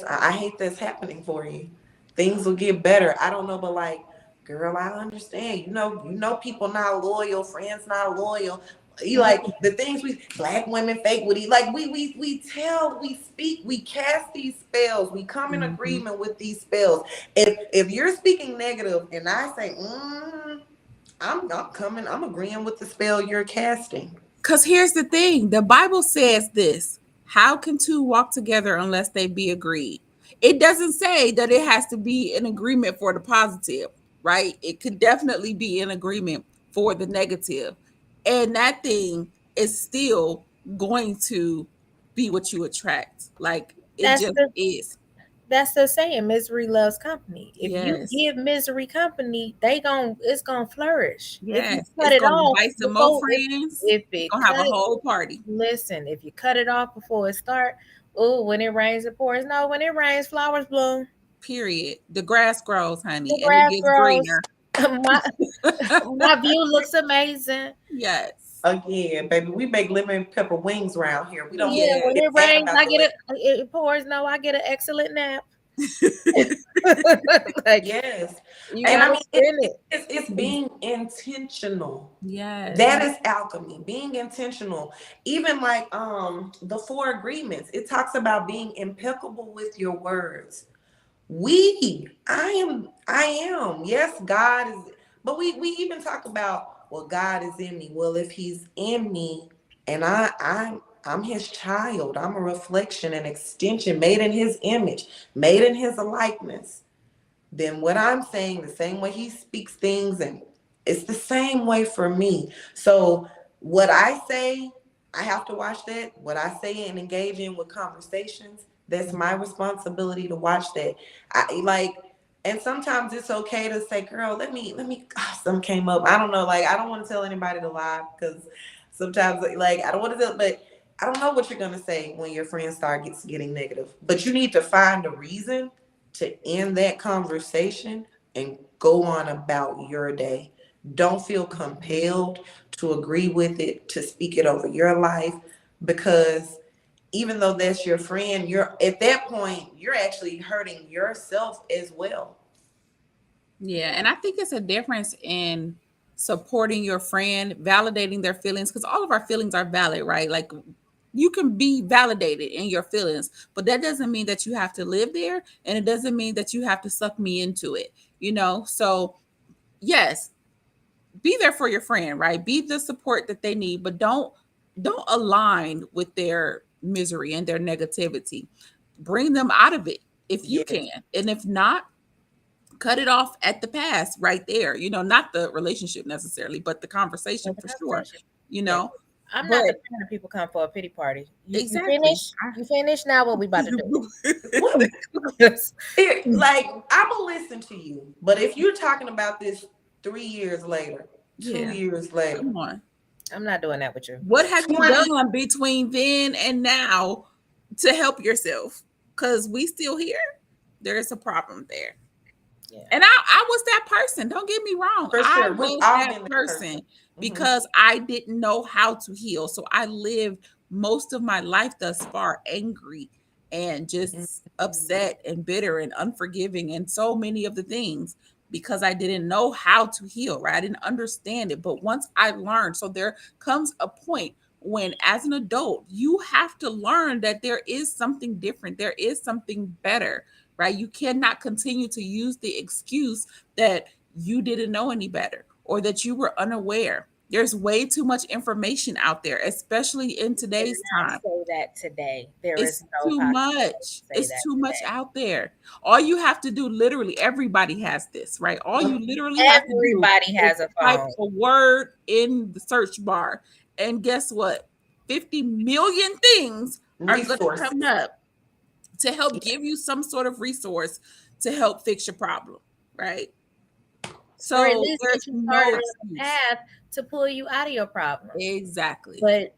I hate that's happening for you. Things will get better. I don't know, but girl, I understand. People not loyal, friends not loyal. You like the things black women fake with like we speak, we cast these spells, we come in Hmm. agreement with these spells. If you're speaking negative and I say, I'm agreeing with the spell you're casting. Because here's the thing, the Bible says this: how can two walk together unless they be agreed? It doesn't say that it has to be an agreement for the positive, right? It could definitely be an agreement for the negative. And that thing is still going to be what you attract. Like it That's just the is. that's the saying. Misery loves company. If you Yes. give misery company, it's gonna flourish. If you Yes. cut It's it going to off invite some more before friends. if It's it going to have a cut whole party. listen, if you cut it off before it start, oh, when it rains it pours. No, when it rains, flowers bloom. Period. The grass grows, The honey, and it grass gets grows. greener. my my view looks amazing. Yes. Again, baby, we make lemon pepper wings around here. We don't Yeah, when Yes. give it a damn rains, about the lemon. it pours. No, I get an excellent nap. Like Yes. you And I gotta mean, spin it. it's being intentional. Yes. That is alchemy, being intentional. Even the four agreements, it talks about being impeccable with your words. I am. Yes, God is, but we even talk about, well, God is in me. Well, if he's in me and I'm his child, I'm a reflection, an extension made in his image, made in his likeness, then what I'm saying, the same way he speaks things, and it's the same way for me. So what I say, I have to watch that. What I say and engage in with conversations, that's my responsibility to watch that. And sometimes it's okay to say, girl, let me, something came up. I don't know. I don't want to tell anybody to lie because sometimes I don't want to tell, but I don't know what you're going to say when your friends getting negative, but you need to find a reason to end that conversation and go on about your day. Don't feel compelled to agree with it, to speak it over your life, because even though that's your friend, you're at that point, you're actually hurting yourself as well. Yeah, and I think it's a difference in supporting your friend, validating their feelings, because all of our feelings are valid, right? Like you can be validated in your feelings, but that doesn't mean that you have to live there, and it doesn't mean that you have to suck me into it, you know? So, yes, be there for your friend, right? Be the support that they need, but don't align with their misery and their negativity. Bring them out of it if you Yes. can. And if not, cut it off at the pass right there. Not the relationship necessarily, but the conversation Have a for sure. conversation. you Yeah. know I'm but not the kind of people come for a pity party. You exactly. finish? You finish now? What we about to do? What? Yes. Like, I'm gonna listen to you, but if you're talking about this 3 years later, two Yeah, years later, come on. I'm not doing that with you. What have you 20, done between then and now to help yourself? Because we still here. There's a problem there. Yeah. And I was that person. Don't get me wrong. for I sure, we've was all that been that person. person Hmm. because I didn't know how to heal. So I lived most of my life thus far angry and just upset and bitter and unforgiving and so many of the things because I didn't know how to heal, right? I didn't understand it. But once I learned, so there comes a point when, as an adult, you have to learn that there is something different, there is something better, right? You cannot continue to use the excuse that you didn't know any better or that you were unaware. There's way too much information out there, especially in Did today's not time. say that today. There is It's no too possibility much. to say It's that too much today. out there. All you have to do, literally, everybody has this, right? All you literally have to do Everybody is has a type phone. a word in the search bar. And guess what? 50 million things are going to come Resources. up to help give you some sort of resource to help fix your problem, right? Or at So least there's get you no started on a excuse. path to pull you out of your problem. Exactly. But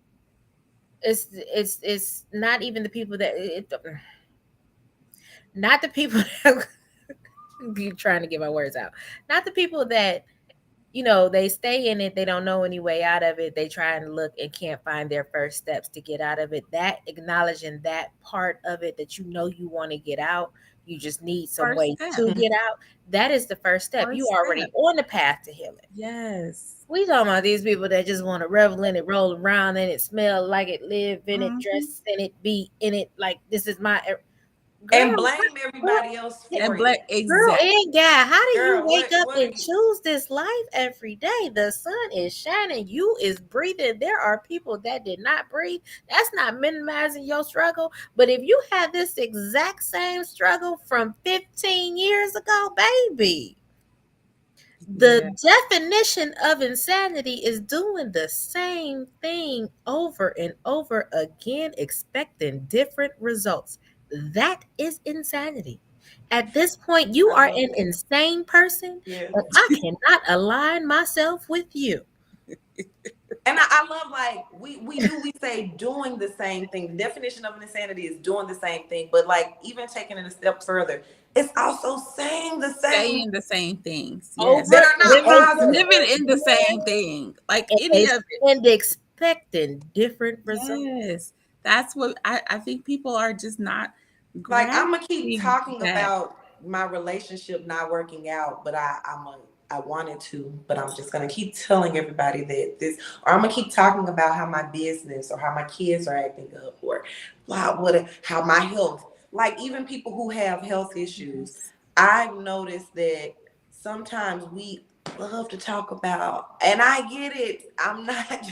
it's not even the people that not the people that be trying to get my words out. Not the people that they stay in it, they don't know any way out of it. They try and look and can't find their first steps to get out of it. That acknowledging that part of it that you want to get out, you just need some First way step. to get out. That is the first step. You First already step. on the path to healing. Yes. We talking about these people that just want to revel in it, roll around in it, smell like it, live in it, Mhm. dress in it, be in it. Like this is my And girl. blame Girl, everybody else And for black, it. girl exactly. and guy, how do you Girl, wake up what are and you? choose this life every day? The sun is shining, you is breathing. There are people that did not breathe. That's not minimizing your struggle. But if you had this exact same struggle from 15 years ago, baby, Yeah. the definition of insanity is doing the same thing over and over again, expecting different results. That is insanity. At this point, you I are love an that. insane person, Yeah. and I cannot align myself with you. And I love, like, we say doing the same thing. The definition of an insanity is doing the same thing, but like even taking it a step further, it's also saying the same Saying the same things. Yes. Over that are and not Living positive. over living in the again, same thing. Like and, any of it. and expecting different results. Yes. That's what I think people are just not Like, I'm gonna keep grasping talking that. about my relationship not working out, but I wanted to, but I'm just gonna keep telling everybody that this, or I'm gonna keep talking about how my business or how my kids are acting up, or wow, how my health. Like, even people who have health issues, Yes. I've noticed that sometimes we love to talk about, and I get it. I'm not,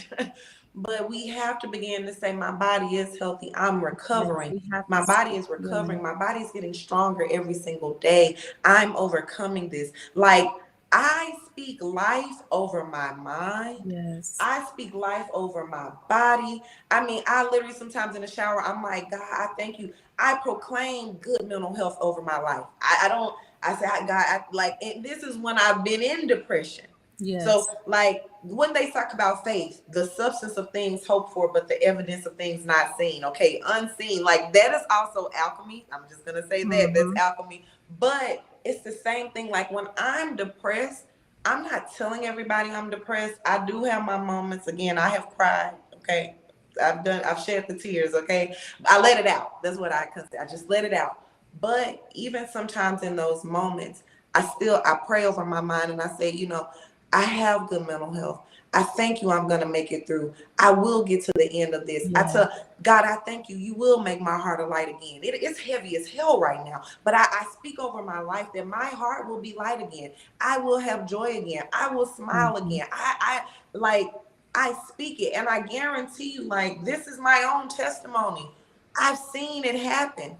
but we have to begin to say, my body is healthy. I'm Yes. recovering. We have to My body start is healing. recovering. My body's getting stronger every single day. I'm overcoming this. Like, I speak life over my mind. Yes. I speak life over my body. I mean, I literally sometimes in the shower, I'm like, God, I thank you. I proclaim good mental health over my life. I don't, I say, God, like, and this is when I've been in depression. So, Yes. like, when they talk about faith, the substance of things hoped for, but the evidence of things not seen. Okay, unseen. Like, that is also alchemy. I'm just gonna say that. That's Hmm. alchemy. But it's the same thing. Like, when I'm depressed, I'm not telling everybody I'm depressed. I do have my moments. Again, I have cried. Okay. I've shed the tears. Okay. I let it out. That's what I consider. I just let it out. But even sometimes in those moments, I pray over my mind and I say, I have good mental health. I thank you. I'm going to make it through. I will get to the end of this. I Yeah. tell God, I thank you. You will make my heart a light again. It's heavy as hell right now. But I speak over my life that my heart will be light again. I will have joy again. I will smile Mhm. again. Like I speak it, and I guarantee you, like this is my own testimony. I've seen it happen.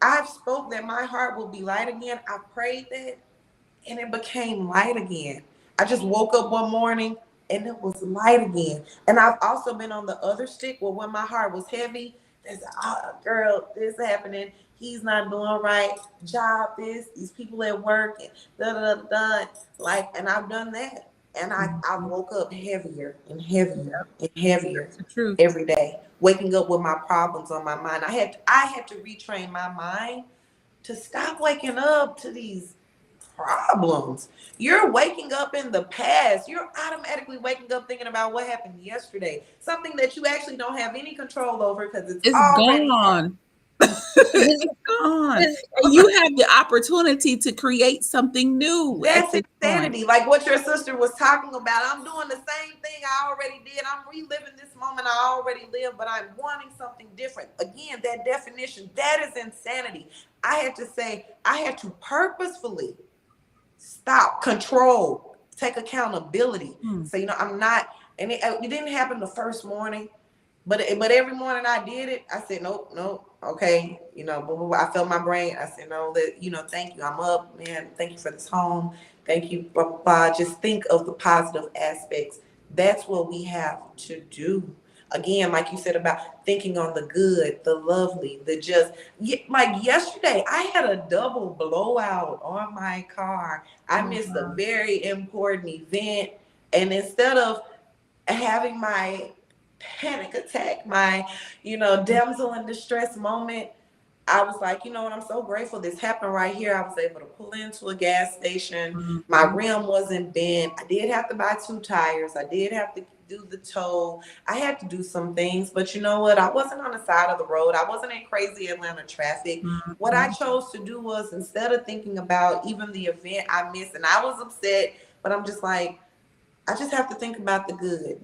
I've spoke that my heart will be light again. I prayed that, and it became light again. I just woke up one morning and it was light again. And I've also been on the other stick where when my heart was heavy, there's girl, this happening. He's not doing right. Job this, these people at work, and da da da da. Like, and I've done that. And I Mhm. woke up heavier and heavier and heavier That's the truth. every day. Waking up with my problems on my mind. I had to retrain my mind to stop waking up to these problems. You're waking up in the past. You're automatically waking up thinking about what happened yesterday. Something that you actually don't have any control over because it's It's already happened. gone. It's gone. And you have the opportunity to create something new at That's this point. insanity. Like what your sister was talking about. I'm doing the same thing I already did. I'm reliving this moment I already lived, but I'm wanting something different. Again, that definition, that is insanity. I had to purposefully stop, control, take accountability. Hmm. So I'm not, and it didn't happen the first morning, but every morning I did it. I said, nope, nope, okay, blah, blah, blah. I felt my brain. I said, no, thank you. I'm up, man. Thank you for this home. Thank you, blah blah blah. Just think of the positive aspects. That's what we have to do. Again, like you said about thinking on the good, the lovely, the just. Like yesterday, I had a double blowout on my car. I Oh, missed a wow. very important event, and instead of having my panic attack, my, damsel in distress moment, I was like, you know what, I'm so grateful this happened right here. I was able to pull into a gas station. My Mhm. rim wasn't bent. I did have to buy two tires. I did have to do the tow. I had to do some things, but you know what? I wasn't on the side of the road. I wasn't in crazy Atlanta traffic. What I Mhm. chose to do was, instead of thinking about even the event I missed, and I was upset, but I'm just like, I just have to think about the good.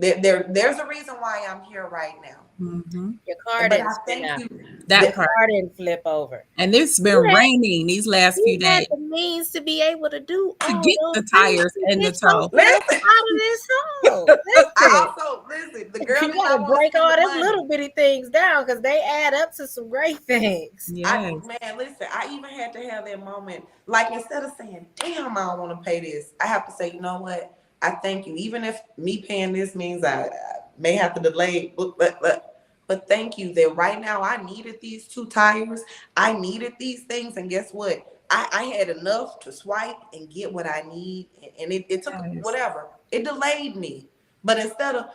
There's a reason why I'm here right now. Mhm. Your car But didn't I spin thank out. you. That Your That, part. car didn't flip over. And it's You been had raining these last few you had days the means to be able to do to all get those the things tires to and the get tow. yourself listen, out of this hole. I Listen, also listen. The girl you did got not to want to break spend all the them money. little bitty things down because they add up to some great things. Yes. Man, listen. I even had to have that moment. Like instead of saying, "Damn, I don't want to pay this," I have to say, "You know what? I thank you. Even if me paying this means I may have to delay, but thank you that right now I needed these two tires. I needed these things, and guess what? I had enough to swipe and get what I need, and it took Yes. whatever. It delayed me, but instead of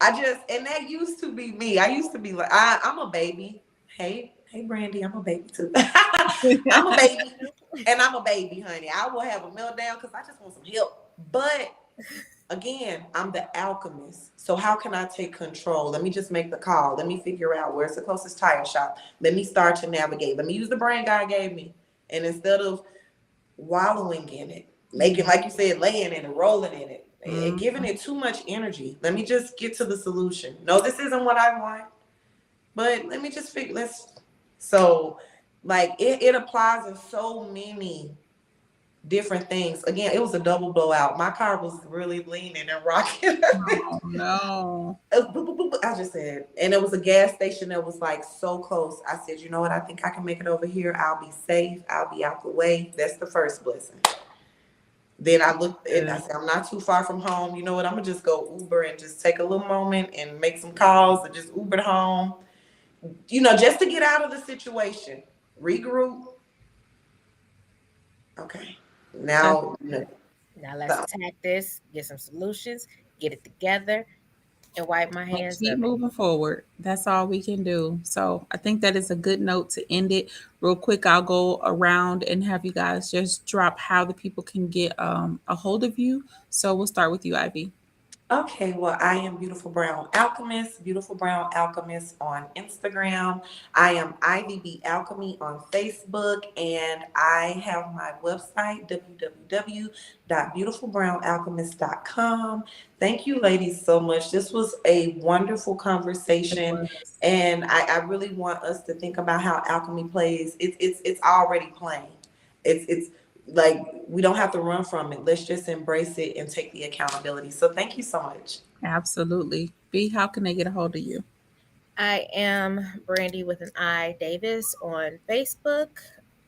and that used to be me. I used to be like, I'm a baby. Hey, Brandy, I'm a baby too. I'm a baby, and I'm a baby, honey. I will have a meltdown because I just want some help. But again, I'm the alchemist. So how can I take control? Let me just make the call. Let me figure out where's the closest tire shop. Let me start to navigate. Let me use the brain God gave me. And instead of wallowing in it, making, like you said, laying in it, rolling in it, and Mhm. giving it too much energy. Let me just get to the solution. No, this isn't what I want, but let me just figure this. So, like, it applies in so many different things. Again, it was a double blowout. My car was really leaning and rocking. Oh no. I just said, and it was a gas station that was like so close. I said, you know what? I think I can make it over here. I'll be safe. I'll be out the way. That's the first blessing. Then I looked and I Good. said, I'm not too far from home. You know what? I'm gonna just go Uber and just take a little moment and make some calls and just Uber home. Just to get out of the situation. Regroup. Okay. That's Now, good. Now let's so, attack this, get some solutions, get it together, and wipe my And hands keep of it. moving forward. That's all we can do. So I think that is a good note to end it. Real quick, I'll go around and have you guys just drop how the people can get a hold of you. So we'll start with you, Ivy. Okay, well, I am Beautiful Brown Alchemist on Instagram. I am Ivy B Alchemy on Facebook, and I have my website, www.beautifulbrownalchemist.com. Thank you, ladies, so much. This was a wonderful It conversation, was. and I really want us to think about how alchemy plays. It's already playing. It's like we don't have to run from it. Let's just embrace it and take the accountability. So thank you so much. Absolutely. B, how can they get a hold of you? I am Brandy with an I Davis on Facebook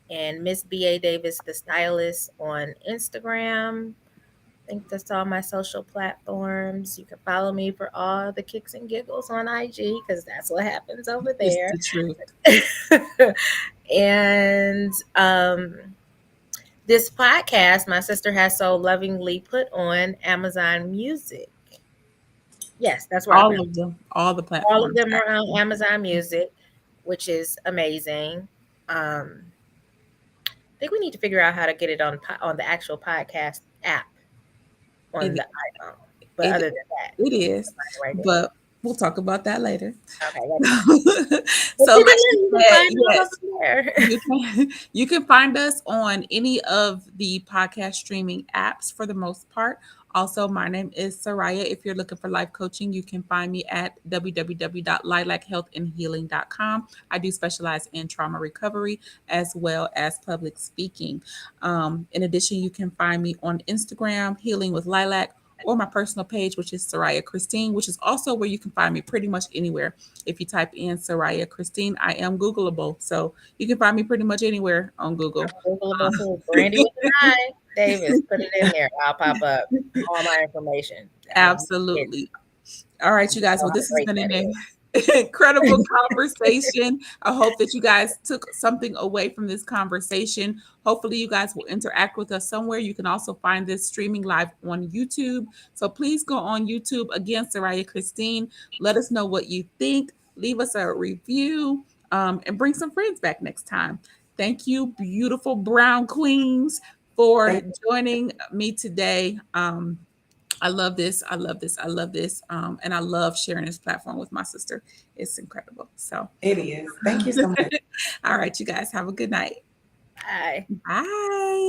and Miss B.A. Davis, the stylist, on Instagram. I think that's all my social platforms. You can follow me for all the kicks and giggles on IG because that's what happens over It's there. the truth. And this podcast, my sister has so lovingly put on Amazon Music. Yes, that's where I All found of them, all the all of platforms, them are on actually. Amazon Music, which is amazing. I think we need to figure out how to get it on the actual podcast app on It the iPhone. But it other than that, it we is, can find it right there. but we'll talk about that later. Okay, later. But So, you like can you you can said, find all of yes, them there. you can find us on any of the podcast streaming apps for the most part. Also, my name is Soraya. If you're looking for life coaching, you can find me at www.lilachealthandhealing.com. I do specialize in trauma recovery as well as public speaking. In addition, you can find me on Instagram, Healing with Lilac, or my personal page, which is Soraya Christine, which is also where you can find me pretty much anywhere. If you type in Soraya Christine, I am Googleable. So you can find me pretty much anywhere on Google. Googleable too. Brandy with an I. Davis, put it in there. I'll pop up all my information. It, Absolutely. All right, you guys. know Well, how this has great been that an is. incredible conversation. I hope that you guys took something away from this conversation. Hopefully, you guys will interact with us somewhere. You can also find this streaming live on YouTube. So please go on YouTube again, Soraya Christine. Let us know what you think. Leave us a review and bring some friends back next time. Thank you, beautiful brown queens, for Thank joining me today. I love this. I love this. I love this. And I love sharing this platform with my sister. It's incredible. So, It is. Thank you so much. all right, you guys have a good night. Bye. Bye.